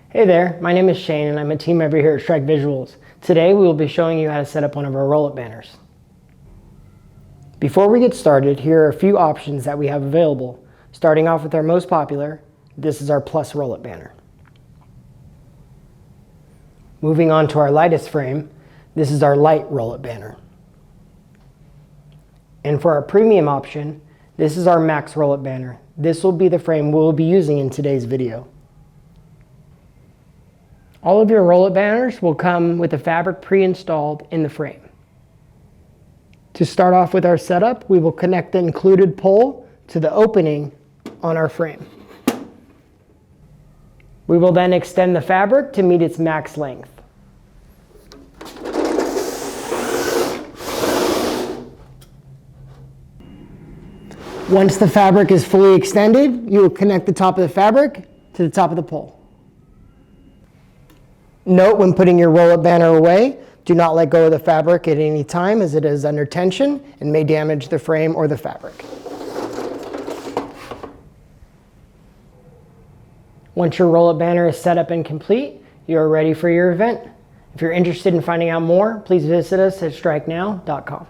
Hey there, my name is Shane and I'm a team member here at Strike Visuals. Today we will be showing you how to set up one of our roll-up banners. Before we get started, here are a few options that we have available. Starting off with our most popular, this is our Plus roll-up banner. Moving on to our lightest frame, this is our Light roll-up banner. And for our premium option, this is our Max roll-up banner. This will be the frame we'll be using in today's video. All of your roll-up banners will come with the fabric pre-installed in the frame. To start off with our setup, we will connect the included pole to the opening on our frame. We will then extend the fabric to meet its max length. Once the fabric is fully extended, you will connect the top of the fabric to the top of the pole. Note when putting your roll-up banner away, do not let go of the fabric at any time as it is under tension and may damage the frame or the fabric. Once your roll-up banner is set up and complete, you are ready for your event. If you're interested in finding out more, please visit us at strikenow.com.